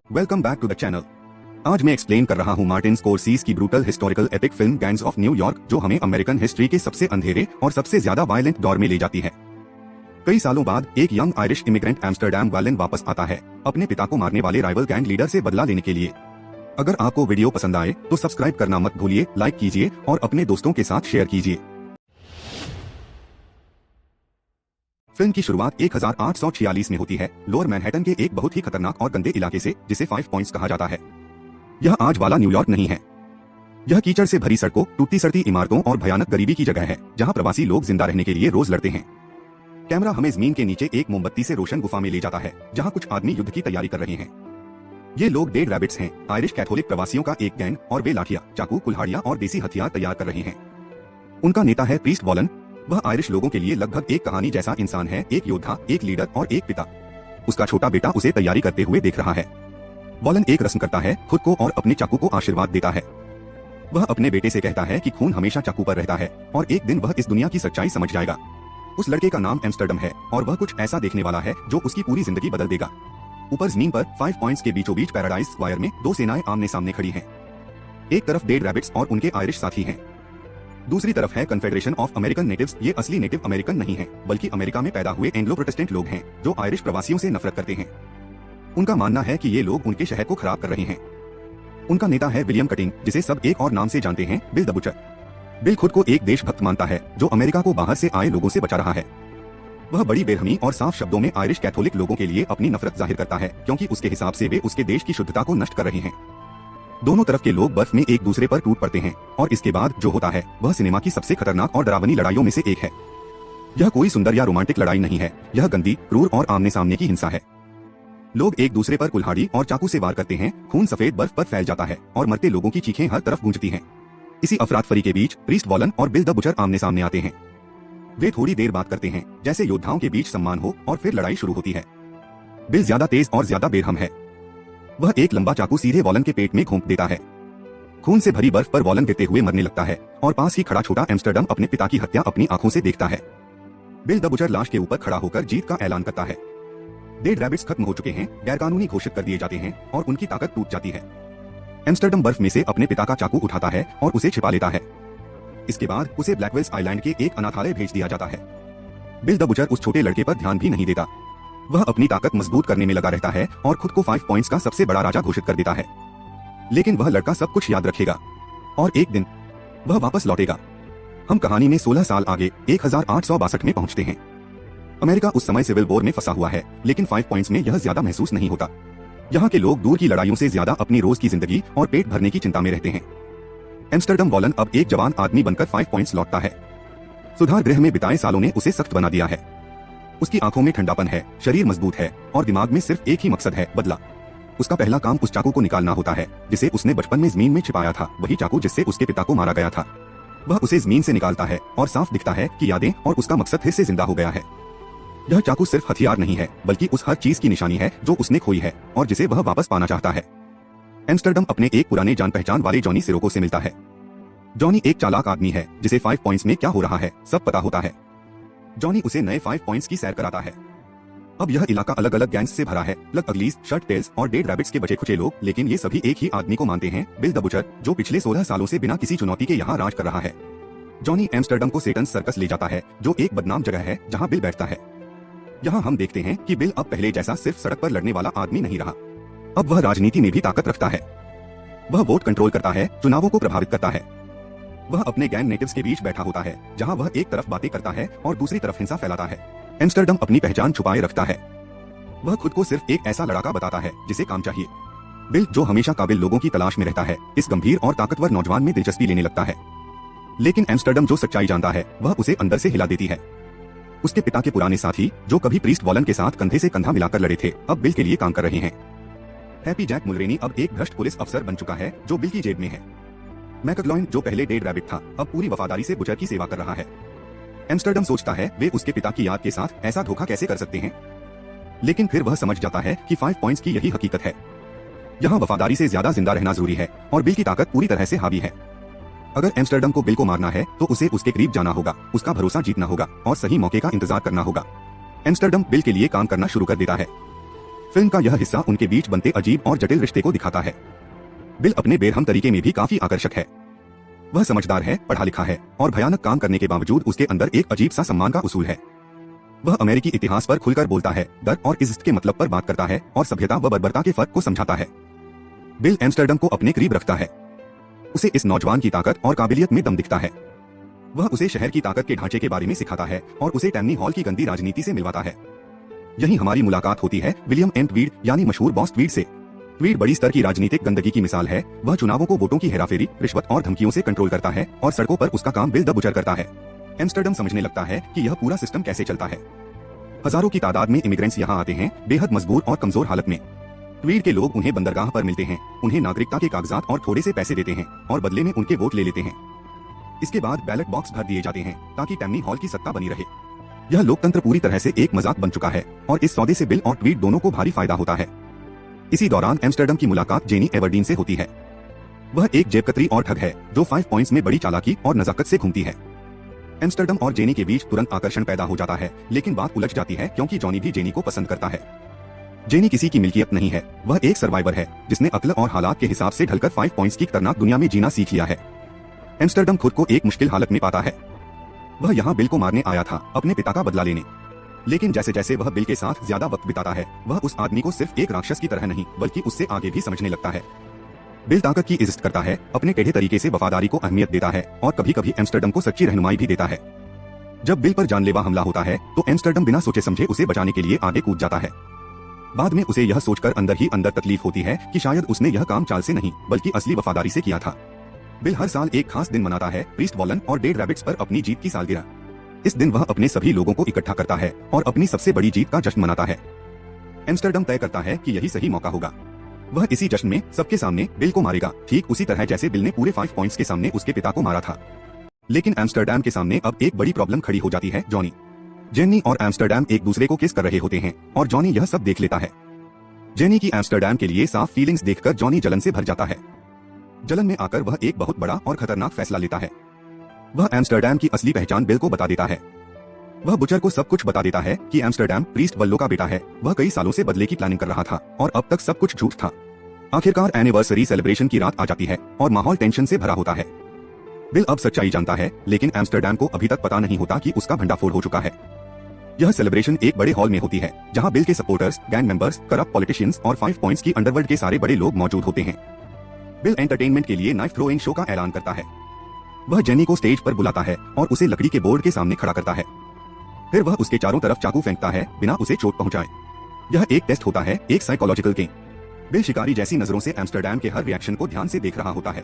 Welcome back to the channel. आज मैं explain कर रहा हूँ मार्टिन स्कोरसीज़ की brutal historical epic film gangs of New York, जो हमें अमेरिकन हिस्ट्री के सबसे अंधेरे और सबसे ज्यादा वायलेंट दौर में ले जाती है। कई सालों बाद एक young Irish immigrant Amsterdam Wallen वापस आता है अपने पिता को मारने वाले राइवल गैंग लीडर से बदला लेने के लिए। अगर आपको वीडियो पसंद आए तो सब्सक्राइब करना मत भूलिए, लाइक कीजिए और अपने दोस्तों के साथ शेयर कीजिए। फिल्म की शुरुआत 1846 में होती है, लोअर मैनहट्टन के एक बहुत ही खतरनाक और गंदे इलाके से, जिसे 5 पॉइंट्स कहा जाता है। यह आज वाला न्यूयॉर्क नहीं है। यह कीचड़ से भरी सड़कों, टूटती सड़ती इमारतों और भयानक गरीबी की जगह है, जहां प्रवासी लोग जिंदा रहने के लिए रोज लड़ते हैं। कैमरा हमें जमीन के नीचे एक मोमबत्ती से रोशन गुफा में ले जाता है, जहां कुछ आदमी युद्ध की तैयारी कर रहे हैं। ये लोग डेड रैबिट्स हैं, आयरिश कैथोलिक प्रवासियों का एक गैंग, और वे लाठियां, चाकू, कुल्हाड़ियां और देसी हथियार तैयार कर रहे हैं। उनका नेता है प्रीस्ट वॉलन। वह आयरिश लोगों के लिए लगभग एक कहानी जैसा इंसान है, एक योद्धा, एक लीडर और एक पिता। उसका छोटा बेटा उसे तैयारी करते हुए देख रहा है। वॉलन एक रस्म करता है, खुद को और अपने चाकू को आशीर्वाद देता है। वह अपने बेटे से कहता है कि खून हमेशा चाकू पर रहता है और एक दिन वह इस दुनिया की सच्चाई समझ जाएगा। उस लड़के का नाम एम्स्टर्डम है और वह कुछ ऐसा देखने वाला है जो उसकी पूरी जिंदगी बदल देगा। ऊपर जमीन पर 5 पॉइंट्स के बीचों बीच पैराडाइज स्क्वायर में दो सेनाएं आमने सामने खड़ी हैं। एक तरफ डेड रैबिट्स और उनके आयरिश साथी हैं। दूसरी तरफ है कन्फेडरेशन ऑफ अमेरिकन नेटिव्स। ये असली नेटिव अमेरिकन नहीं हैं, बल्कि अमेरिका में पैदा हुए एंग्लो प्रोटेस्टेंट लोग हैं जो आयरिश प्रवासियों से नफरत करते हैं। उनका मानना है कि ये लोग उनके शहर को खराब कर रहे हैं। उनका नेता है विलियम कटिंग, जिसे सब एक और नाम से जानते हैं, बिल द बुचर। बिल खुद को एक देशभक्त मानता है जो अमेरिका को बाहर से आए लोगों से बचा रहा है। वह बड़ी बेरहमी और साफ शब्दों में आयरिश कैथोलिक लोगों के लिए अपनी नफरत जाहिर करता है, क्योंकि उसके हिसाब से वे उसके देश की शुद्धता को नष्ट कर रहे हैं। दोनों तरफ के लोग बर्फ में एक दूसरे पर टूट पड़ते हैं और इसके बाद जो होता है वह सिनेमा की सबसे खतरनाक और डरावनी लड़ाइयों में से एक है। यह कोई सुंदर या रोमांटिक लड़ाई नहीं है, यह गंदी, क्रूर और आमने सामने की हिंसा है। लोग एक दूसरे पर कुल्हाड़ी और चाकू से वार करते हैं, खून सफेद बर्फ पर फैल जाता है और मरते लोगों की चीखें हर तरफ गूंजती हैं। इसी अफरातफरी के बीच प्रीस्ट वॉलन और बिल द बुचर आमने सामने आते हैं। वे थोड़ी देर बात करते हैं, जैसे योद्धाओं के बीच सम्मान हो, और फिर लड़ाई शुरू होती है। बिल ज्यादा तेज और ज्यादा बेरहम है। वह एक लंबा चाकू सीधे वॉलन के पेट में घोंप देता है। खून से भरी बर्फ पर वॉलन गिरते हुए मरने लगता है और पास ही खड़ा छोटा एम्स्टर्डम अपने पिता की हत्या अपनी आंखों से देखता है। बिल द बुचर लाश के ऊपर खड़ा होकर जीत का ऐलान करता है। डेड रैबिट्स खत्म हो चुके हैं, गैरकानूनी घोषित कर दिए जाते हैं और उनकी ताकत टूट जाती है। एम्स्टर्डम बर्फ में से अपने पिता का चाकू उठाता है और उसे छिपा लेता है। इसके बाद उसे ब्लैकवेल्स आइलैंड के एक अनाथालय भेज दिया जाता है। बिल द बुचर उस छोटे लड़के पर ध्यान भी नहीं देता। वह अपनी ताकत मजबूत करने में लगा रहता है और खुद को 5 पॉइंट्स का सबसे बड़ा राजा घोषित कर देता है। लेकिन वह लड़का सब कुछ याद रखेगा और एक दिन वह वापस लौटेगा। हम कहानी में 16 साल आगे 1862 में पहुंचते हैं। अमेरिका उस समय सिविल वॉर में फंसा हुआ है, लेकिन 5 पॉइंट्स में यह ज्यादा महसूस नहीं होता। यहाँ के लोग दूर की लड़ाइयों से ज्यादा अपनी रोज की जिंदगी और पेट भरने की चिंता में रहते हैं। एम्स्टर्डम वॉलन अब एक जवान आदमी बनकर 5 पॉइंट्स लौटता है। सुधार गृह में बिताए सालों ने उसे सख्त बना दिया है। उसकी आंखों में ठंडापन है, शरीर मजबूत है और दिमाग में सिर्फ एक ही मकसद है, बदला। उसका पहला काम उस चाकू को निकालना होता है जिसे उसने बचपन में जमीन में छिपाया था, वही चाकू जिससे उसके पिता को मारा गया था। वह उसे जमीन से निकालता है और साफ दिखता है कि यादें और उसका मकसद फिर से जिंदा हो गया है। यह चाकू सिर्फ हथियार नहीं है, बल्कि उस हर चीज की निशानी है जो उसने खोई है और जिसे वह वापस पाना चाहता है। एम्स्टर्डम अपने एक पुराने जान पहचान वाले जॉनी सिरोको से मिलता है। जॉनी एक चालाक आदमी है जिसे 5 पॉइंट्स में क्या हो रहा है सब पता होता है। जॉनी उसे नए 5 पॉइंट्स की सैर कराता है। अब यह इलाका अलग अलग गैंग्स से भरा है, प्लग अगलीज, शर्ट टेल्स और डेड रैबिट्स के बचे खुचे लोग, लेकिन ये सभी एक ही आदमी को मानते हैं, बिल द बुचर, जो पिछले 16 सालों से बिना किसी चुनौती के यहाँ राज कर रहा है। जॉनी एम्स्टर्डम को सेटन सर्कस ले जाता है, जो एक बदनाम जगह है जहाँ बिल बैठता है। यहाँ हम देखते हैं कि बिल अब पहले जैसा सिर्फ सड़क पर लड़ने वाला आदमी नहीं रहा। अब वह राजनीति में भी ताकत रखता है। वह वोट कंट्रोल करता है, चुनावों को प्रभावित करता है। वह अपने गैंग नेटिव्स के बीच बैठा होता है, जहाँ वह एक तरफ बातें करता है और दूसरी तरफ हिंसा फैलाता है। एम्स्टर्डम अपनी पहचान छुपाए रखता है। वह खुद को सिर्फ एक ऐसा लड़ाका बताता है जिसे काम चाहिए। बिल, जो हमेशा काबिल लोगों की तलाश में रहता है, इस गंभीर और ताकतवर नौजवान में दिलचस्पी लेने लगता है। लेकिन एम्स्टर्डम जो सच्चाई जानता है वह उसे अंदर से हिला देती है। उसके पिता के पुराने साथी, जो कभी प्रीस्ट वॉलन के साथ कंधे से कंधा मिलाकर लड़े थे, अब बिल के लिए काम कर रहे हैं। हैप्पी जैक मुलरेनी अब एक भ्रष्ट पुलिस अफसर बन चुका है जो बिल की जेब में है। मैकक्लॉइन, जो पहले डेड रैबिट था, अब पूरी वफादारी से बुचर की सेवा कर रहा है। एम्स्टर्डम सोचता है वे उसके पिता की याद के साथ ऐसा धोखा कैसे कर सकते हैं, लेकिन फिर वह समझ जाता है कि 5 पॉइंट्स की यही हकीकत है। यहाँ वफादारी से ज्यादा जिंदा रहना जरूरी है और बिल की ताकत पूरी तरह से हावी है। अगर एम्स्टर्डम को बिल को मारना है तो उसे उसके करीब जाना होगा, उसका भरोसा जीतना होगा और सही मौके का इंतजार करना होगा। एम्स्टर्डम बिल के लिए काम करना शुरू कर देता है। फिल्म का यह हिस्सा उनके बीच बनते अजीब और जटिल रिश्ते को दिखाता है। बिल अपने बेरहम तरीके में भी काफी आकर्षक है। वह समझदार है, पढ़ा लिखा है और भयानक काम करने के बावजूद उसके अंदर एक अजीब सा सम्मान का उसूल है। वह अमेरिकी इतिहास पर खुलकर बोलता है, डर और इज्जत के मतलब पर बात करता है और सभ्यता व बर्बरता के फर्क को समझाता है। बिल एम्स्टर्डम को अपने करीब रखता है। उसे इस नौजवान की ताकत और काबिलियत में दम दिखता है। वह उसे शहर की ताकत के ढांचे के बारे में सिखाता है और उसे टैमनी हॉल की गंदी राजनीति से मिलवाता है। यही हमारी मुलाकात होती है विलियम एम ट्वीड यानी मशहूर बॉस ट्वीड से। ट्वीड बड़ी स्तर की राजनीतिक गंदगी की मिसाल है। वह चुनावों को वोटों की हेराफेरी, रिश्वत और धमकियों से कंट्रोल करता है और सड़कों पर उसका काम बिल द बुचर करता है। एम्स्टर्डम समझने लगता है कि यह पूरा सिस्टम कैसे चलता है। हजारों की तादाद में इमिग्रेंट्स यहाँ आते हैं, बेहद मजबूर और कमजोर हालत में। ट्वीड के लोग उन्हें बंदरगाह पर मिलते हैं, उन्हें नागरिकता के कागजात और थोड़े से पैसे देते हैं और बदले में उनके वोट ले लेते हैं। इसके बाद बैलेट बॉक्स भर दिए जाते हैं ताकि टैमनी हॉल की सत्ता बनी रहे। यह लोकतंत्र पूरी तरह से एक मजाक बन चुका है और इस सौदे से बिल और ट्वीड दोनों को भारी फायदा होता है। इसी दौरान एम्स्टर्डम की मुलाकात जेनी एवर्डीन से होती है। वह एक जेबकतरी और ठग है जो 5 पॉइंट्स में बड़ी चालाकी और नजाकत से घूमती है। एम्स्टर्डम और जेनी के बीच तुरंत आकर्षण पैदा हो जाता है, लेकिन बात उलझ जाती है क्योंकि जॉनी भी जेनी को पसंद करता है। जेनी किसी की मिल्कियत नहीं है, वह एक सर्वाइवर है जिसने अक्ल और हालात के हिसाब से ढलकर 5 पॉइंट्स की खतरनाक दुनिया में जीना सीख लिया है। एम्स्टर्डम खुद को एक मुश्किल हालत में पाता है। वह यहाँ बिल को मारने आया था, अपने पिता का बदला लेने। लेकिन जैसे जैसे वह बिल के साथ ज्यादा वक्त बिताता है, वह उस आदमी को सिर्फ एक राक्षस की तरह नहीं बल्कि उससे आगे भी समझने लगता है। बिल ताकत की इज्जत करता है, अपने टेढ़े तरीके से वफादारी को अहमियत देता है और कभी कभी एम्स्टर्डम को सच्ची रहनुमाई भी देता है। जब बिल पर जानलेवा हमला होता है तो एम्स्टर्डम बिना सोचे समझे उसे बचाने के लिए आगे कूद जाता है। बाद में उसे यह सोचकर अंदर ही अंदर तकलीफ होती है कि शायद उसने यह काम चाल से नहीं बल्कि असली वफादारी से किया था। बिल हर साल एक खास दिन मनाता है, प्रीस्ट वॉलन और डेड रैबिट्स पर अपनी जीत की सालगिरह। इस दिन वह अपने सभी लोगों को इकट्ठा करता है और अपनी सबसे बड़ी जीत का जश्न मनाता है। एम्स्टर्डम तय करता है कि यही सही मौका होगा। वह इसी जश्न में सबके सामने बिल को मारेगा, ठीक उसी तरह जैसे बिल ने पूरे 5 पॉइंट्स के सामने उसके पिता को मारा था। लेकिन एम्स्टर्डम के सामने अब एक बड़ी प्रॉब्लम खड़ी हो जाती है, जॉनी। जेनी और एम्स्टर्डम एक दूसरे को किस कर रहे होते हैं और जॉनी यह सब देख लेता है। जेनी की एम्स्टर्डम के लिए साफ फीलिंग्स देखकर जॉनी जलन से भर जाता है। जलन में आकर वह एक बहुत बड़ा और खतरनाक फैसला लेता है। वह एम्स्टर्डम की असली पहचान बिल को बता देता है। वह बुचर को सब कुछ बता देता है कि एम्स्टर्डम प्रीस्ट वल्लो का बेटा है। वह कई सालों से बदले की प्लानिंग कर रहा था और अब तक सब कुछ झूठ था। आखिरकार एनिवर्सरी सेलिब्रेशन की रात आ जाती है और माहौल टेंशन से भरा होता है। बिल अब सच्चाई जानता है, लेकिन एम्स्टर्डम को अभी तक पता नहीं होता कि उसका भंडाफोड़ हो चुका है। यह सेलिब्रेशन एक बड़े हॉल में होती है जहां बिल के supporters, gang members, corrupt politicians और 5 पॉइंट्स की अंडरवर्ल्ड के सारे बड़े लोग मौजूद होते हैं। बिल एंटरटेनमेंट के लिए नाइफ थ्रोइंग शो का ऐलान करता है। वह जेनी को स्टेज पर बुलाता है और उसे लकड़ी के बोर्ड के सामने खड़ा करता है। फिर वह उसके चारों तरफ चाकू फेंकता है बिना उसे चोट पहुंचाए। यह एक टेस्ट होता है, एक साइकोलॉजिकल गेम। बिल शिकारी जैसी नजरों से एम्स्टर्डम के हर रिएक्शन को ध्यान से देख रहा होता है।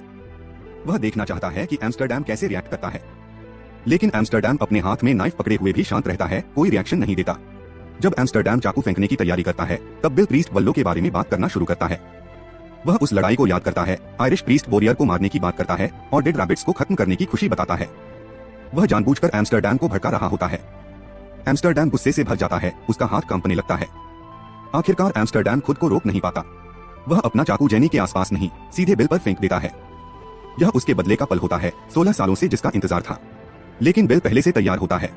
वह देखना चाहता है कि एम्स्टर्डम कैसे रिएक्ट करता है। लेकिन एम्स्टर्डम अपने हाथ में नाइफ पकड़े हुए भी शांत रहता है, कोई रिएक्शन नहीं देता। जब एम्स्टर्डम चाकू फेंकने की तैयारी करता है, तब बिल प्रीस्ट वल्लो के बारे में बात करना शुरू करता है। वह उस लड़ाई को याद करता है, आयरिश प्रीस्ट वॉरियर को मारने की बात करता है और डेड रैबिट्स को खत्म करने की खुशी बताता है। वह जानबूझकर एम्स्टर्डम को भड़का रहा होता है। एम्स्टर्डम गुस्से से भर जाता है, उसका हाथ कांपने लगता है। आखिरकार एम्स्टर्डम खुद को रोक नहीं पाता। वह अपना चाकू जेनी के आसपास नहीं, सीधे बिल पर फेंक देता है। यह उसके बदले का पल होता है, 16 सालों से जिसका इंतजार था। लेकिन बिल पहले से तैयार होता है।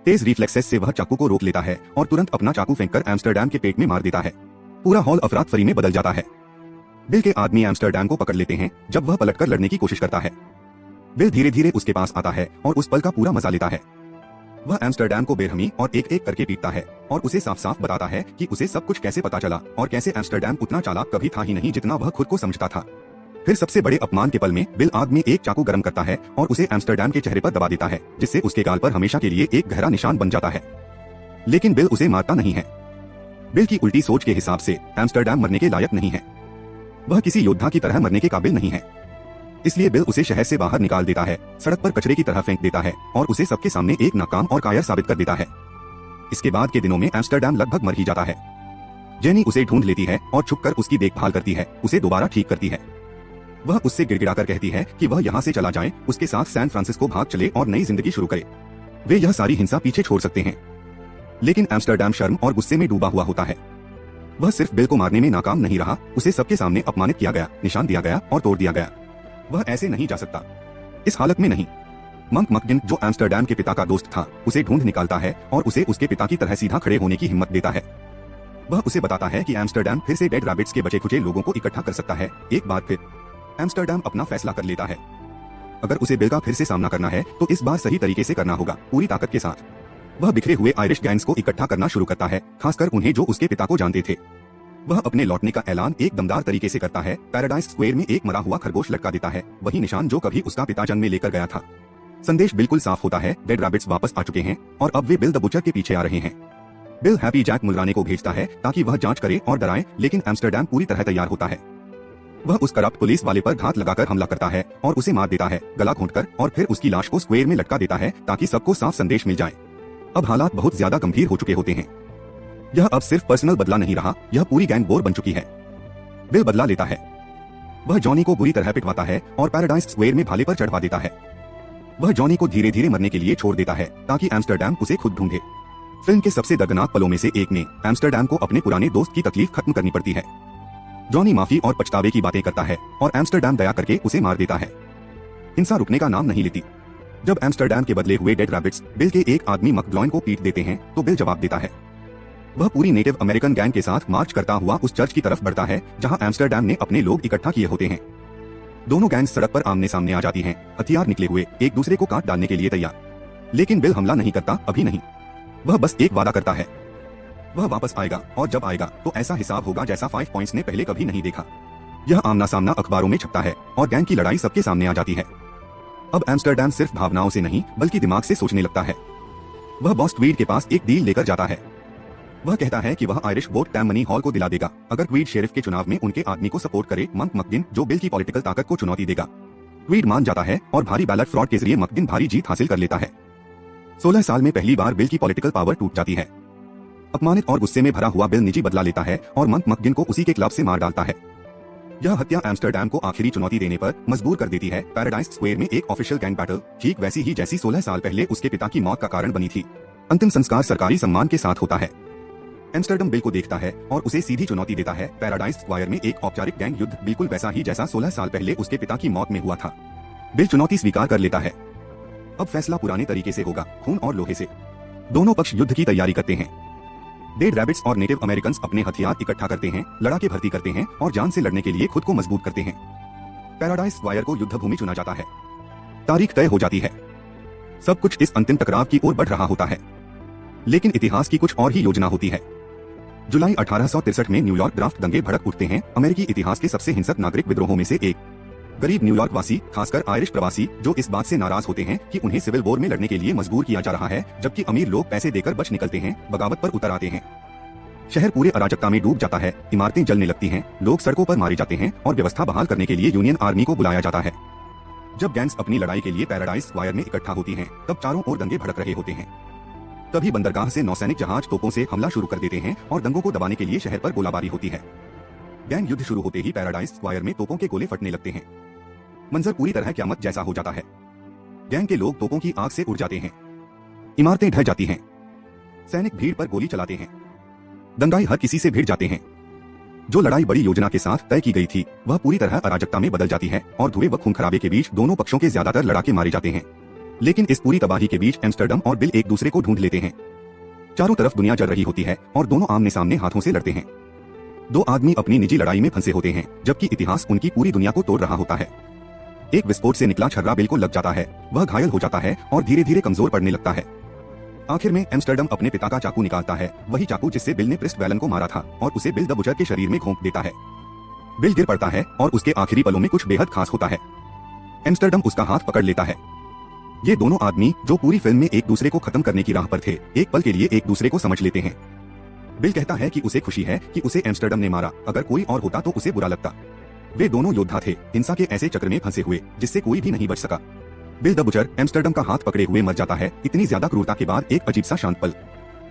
तेज रिफ्लेक्सेस से वह चाकू को रोक लेता है और तुरंत अपना चाकू फेंककर एम्स्टर्डम के पेट में मार देता है। पूरा हॉल अफरातफरी में बदल जाता है। बिल के आदमी एम्स्टर्डम को पकड़ लेते हैं जब वह पलटकर लड़ने की कोशिश करता है। बिल धीरे धीरे उसके पास आता है और उस पल का पूरा मजा लेता है। वह एम्स्टर्डम को बेरहमी और एक एक करके पीटता है और उसे साफ साफ बताता है कि उसे सब कुछ कैसे पता चला और कैसे एम्स्टर्डम उतना चालाक कभी था ही नहीं जितना वह खुद को समझता था। फिर सबसे बड़े अपमान के पल में बिल आग में एक चाकू गर्म करता है और उसे एम्स्टर्डम के चेहरे पर दबा देता है, जिससे उसके गाल पर हमेशा के लिए एक गहरा निशान बन जाता है। लेकिन बिल उसे मारता नहीं है। बिल की उल्टी सोच के हिसाब से एम्स्टर्डम मरने के लायक नहीं है। वह किसी योद्धा की तरह मरने के काबिल नहीं है। इसलिए बिल उसे शहर से बाहर निकाल देता है, सड़क पर कचरे की तरह फेंक देता है और उसे सबके सामने एक नाकाम और कायर साबित कर देता है। इसके बाद के दिनों में एम्स्टर्डम लगभग मर ही जाता है। जेनी उसे ढूंढ लेती है और छुपकर उसकी देखभाल करती है, उसे दोबारा ठीक करती है। वह उससे गिड़गिड़ाकर कहती है कि वह यहाँ से चला जाए, उसके साथ सैन फ्रांसिस्को भाग चले और नई जिंदगी शुरू करे। वे यह सारी हिंसा पीछे छोड़ सकते हैं। लेकिन एम्स्टर्डम शर्म और गुस्से में डूबा हुआ होता है। वह सिर्फ बिल को मारने में नाकाम नहीं रहा, उसे सबके सामने अपमानित किया गया, निशान दिया गया और तोड़ दिया गया। वह ऐसे नहीं जा सकता, इस हालत में नहीं। मंक मकगिन, जो एम्स्टर्डम के पिता का दोस्त था, उसे ढूंढ निकालता है और उसे उसके पिता की तरह सीधा खड़े होने की हिम्मत देता है। वह उसे बताता है कि एम्स्टर्डम फिर से डेड रैबिट्स के बचे खुचे लोगों को इकट्ठा कर सकता है। एक बार फिर एम्स्टर्डम अपना फैसला कर लेता है। अगर उसे बिल का फिर से सामना करना है तो इस बार सही तरीके से करना होगा, पूरी ताकत के साथ। वह बिखरे हुए आयरिश गैंग्स को इकट्ठा करना शुरू करता है, खासकर उन्हें जो उसके पिता को जानते थे। वह अपने लौटने का ऐलान एक दमदार तरीके से करता है। पैराडाइज स्क्वायर में एक मरा हुआ खरगोश लटका देता है, वही निशान जो कभी उसका पिता जंग में लेकर गया था। संदेश बिल्कुल साफ होता है, डेड रैबिट्स वापस आ चुके हैं और अब वे बिल द बुचर के पीछे आ रहे हैं। बिल हैप्पी जैक मुल्राने को भेजता है ताकि वह जांच करे और डराए, लेकिन एम्स्टर्डम पूरी तरह तैयार होता है। वह उस करप्ट पुलिस वाले पर घात लगाकर हमला करता है और उसे मार देता है, गला घोंटकर, और फिर उसकी लाश को स्क्वायर में लटका देता है ताकि सबको साफ संदेश मिल जाए। अब हालात बहुत ज्यादा गंभीर हो चुके होते हैं। यह अब सिर्फ पर्सनल बदला नहीं रहा, यह पूरी गैंग वॉर बन चुकी है। बिल बदला लेता है। वह जॉनी को बुरी तरह पिटवाता है और पैराडाइज स्क्वायर में भाले पर चढ़वा देता है। वह जॉनी को धीरे धीरे मरने के लिए छोड़ देता है ताकि एम्स्टर्डम उसे खुद ढूंढे। फिल्म के सबसे दर्दनाक पलों में से एक में एम्स्टर्डम को अपने पुराने दोस्त की तकलीफ खत्म करनी पड़ती है। जॉनी माफी और पछतावे की बातें करता है और एम्स्टर्डम दया करके उसे मार देता है। हिंसा रुकने का नाम नहीं लेती। जब एम्स्टर्डम के बदले हुए डेड रैबिट्स बिल के एक आदमी मकग्लॉइन को पीट देते हैं तो बिल जवाब देता है। वह पूरी नेटिव अमेरिकन गैंग के साथ मार्च करता हुआ उस चर्च की तरफ बढ़ता है जहां एम्स्टर्डम ने अपने लोग इकट्ठा किए होते हैं। दोनों गैंग सड़क पर आमने सामने आ जाती हैं, हथियार निकले हुए, एक दूसरे को काट डालने के लिए तैयार। लेकिन बिल हमला नहीं करता, अभी नहीं। वह बस एक वादा करता है, वह वापस आएगा और जब आएगा तो ऐसा हिसाब होगा जैसा 5 पॉइंट्स ने पहले कभी नहीं देखा। यह आमना सामना अखबारों में छपता है और गैंग की लड़ाई सबके सामने आ जाती है। अब एम्स्टर्डम सिर्फ भावनाओं से नहीं बल्कि दिमाग से सोचने लगता है। वह बॉस ट्वीड के पास एक डील लेकर जाता है। वह कहता है कि वह Irish vote time money hall को दिला देगा अगर ट्वीड शेरिफ के चुनाव में उनके आदमी को सपोर्ट करे, मंक मकगिन, जो बिल की पॉलिटिकल ताकत को चुनौती देगा। ट्वीड मान जाता है और भारी बैलेट फ्रॉड के जरिए मकगिन भारी जीत हासिल कर लेता है। 16 साल में पहली बार बिल की पॉलिटिकल पावर टूट जाती है। अपमानित और गुस्से में भरा हुआ बिल निजी बदला लेता है और मंक मकगिन को उसी के क्लब से मार डालता है। यह हत्या एम्स्टर्डम को आखिरी चुनौती देने पर मजबूर कर देती है। पैराडाइज स्क्वायर में एक ऑफिशियल गैंग बैटल ठीक वैसी ही जैसी 16 साल पहले उसके पिता की मौत का कारण बनी थी। अंतिम संस्कार सरकारी सम्मान के साथ होता है। एम्स्टर्डम बिल को देखता है और उसे सीधी चुनौती देता है। पैराडाइज स्क्वायर में एक औपचारिक गैंग युद्ध बिल्कुल वैसा ही जैसा 16 साल पहले उसके पिता की मौत में हुआ था। बिल चुनौती स्वीकार कर लेता है। अब फैसला पुराने तरीके से होगा, खून और लोहे से। दोनों पक्ष युद्ध की तैयारी करते हैं। डेड रैबिट्स और नेटिव अमेरिकन्स अपने हथियार इकट्ठा करते हैं, लड़ाके भर्ती करते हैं और जान से लड़ने के लिए खुद को मजबूत करते हैं। पैराडाइज स्क्वायर को युद्ध भूमि चुना जाता है। तारीख तय हो जाती है। सब कुछ इस अंतिम टकराव की ओर बढ़ रहा होता है। लेकिन इतिहास की कुछ और ही योजना होती है। जुलाई 1863 में न्यूयॉर्क ड्राफ्ट दंगे भड़क उठते हैं, अमेरिकी इतिहास के सबसे हिंसक नागरिक विद्रोहों में से एक। गरीब न्यूयॉर्क वासी, खासकर आयरिश प्रवासी, जो इस बात से नाराज होते हैं कि उन्हें सिविल वॉर में लड़ने के लिए मजबूर किया जा रहा है, जबकि अमीर लोग पैसे देकर बच निकलते हैं, बगावत पर उतर आते हैं। शहर पूरे अराजकता में डूब जाता है, इमारतें जलने लगती हैं, लोग सड़कों पर मारे जाते हैं और व्यवस्था बहाल करने के लिए यूनियन आर्मी को बुलाया जाता है। जब गैंग्स अपनी लड़ाई के लिए पैराडाइज स्क्वायर में इकट्ठा होती हैं, तब चारों ओर दंगे भड़क रहे होते हैं। तभी बंदरगाह से नौसैनिक जहाज तोपों से हमला शुरू कर देते हैं और दंगों को दबाने के लिए शहर पर गोलाबारी होती है। गैंग युद्ध शुरू होते ही पैराडाइज स्क्वायर में तोपों के गोले फटने लगते हैं। मंजर पूरी तरह क़यामत जैसा हो जाता है। गैंग के लोग तोपों की आग से उड़ जाते हैं, इमारतें ढह जाती हैं, सैनिक भीड़ पर गोली चलाते हैं, दंगाई हर किसी से भिड़ जाते हैं। जो लड़ाई बड़ी योजना के साथ तय की गई थी वह पूरी तरह अराजकता में बदल जाती है और धुएं व खून खराबे के बीच दोनों पक्षों के ज्यादातर लड़ाके मारे जाते हैं। लेकिन इस पूरी तबाही के बीच एम्स्टर्डम और बिल एक दूसरे को ढूंढ लेते हैं। चारों तरफ दुनिया जल रही होती है और दोनों आमने सामने हाथों से लड़ते हैं। दो आदमी अपनी निजी लड़ाई में फंसे होते हैं, जबकि इतिहास उनकी पूरी दुनिया को तोड़ रहा होता है। एक विस्फोट से निकला छर्रा बिल को लग जाता है, वह घायल हो जाता है और धीरे धीरे कमजोर पड़ने लगता है। आखिर में एम्स्टर्डम अपने पिता का चाकू निकालता है, वही चाकू जिससे बिल ने प्रिस्ट वैलन को मारा था, और उसे बिल द बुचर के शरीर में घोंप देता है। बिल गिर पड़ता है और उसके आखिरी पलों में कुछ बेहद खास होता है। एम्स्टर्डम उसका हाथ पकड़ लेता है। ये दोनों आदमी जो पूरी फिल्म में एक दूसरे को खत्म करने की राह पर थे, एक पल के लिए एक दूसरे को समझ लेते हैं। बिल कहता है कि उसे खुशी है कि उसे एम्स्टर्डम ने मारा, अगर कोई और होता तो उसे बुरा लगता। वे दोनों योद्धा थे, हिंसा के ऐसे चक्र में फंसे हुए जिससे कोई भी नहीं बच सका। बिल द बुचर एम्स्टर्डम का हाथ पकड़े हुए मर जाता है, इतनी ज्यादा क्रूरता के बाद एक अजीब सा शांत पल।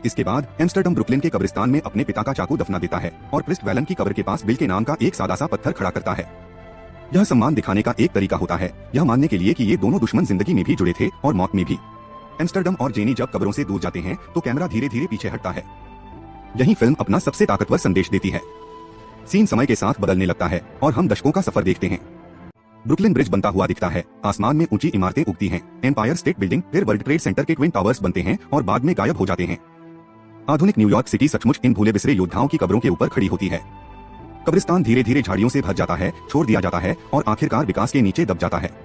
इसके बाद एम्स्टर्डम ब्रुकलिन के कब्रिस्तान में अपने पिता का चाकू दफना देता है और प्रिस्ट वैलन की कब्र के पास बिल के नाम का एक सादा सा पत्थर खड़ा करता है। यह सम्मान दिखाने का एक तरीका होता है, यह मानने के लिए कि ये दोनों दुश्मन जिंदगी में भी जुड़े थे और मौत में भी। एम्स्टर्डम और जेनी जब कब्रों से दूर जाते हैं तो कैमरा धीरे धीरे पीछे हटता है। यही फिल्म अपना सबसे ताकतवर संदेश देती है। सीन समय के साथ बदलने लगता है और हम दशकों का सफर देखते हैं। ब्रुकलिन ब्रिज बनता हुआ दिखता है, आसमान में ऊंची इमारतें उगती हैं, एम्पायर स्टेट बिल्डिंग, फिर वर्ल्ड ट्रेड सेंटर के ट्विन टावर्स बनते हैं और बाद में गायब हो जाते हैं। आधुनिक न्यूयॉर्क सिटी सचमुच इन भूले बिसरे योद्धाओं की कब्रों के ऊपर खड़ी होती है। कब्रिस्तान धीरे धीरे झाड़ियों से भर जाता है, छोड़ दिया जाता है और आखिरकार विकास के नीचे दब जाता है।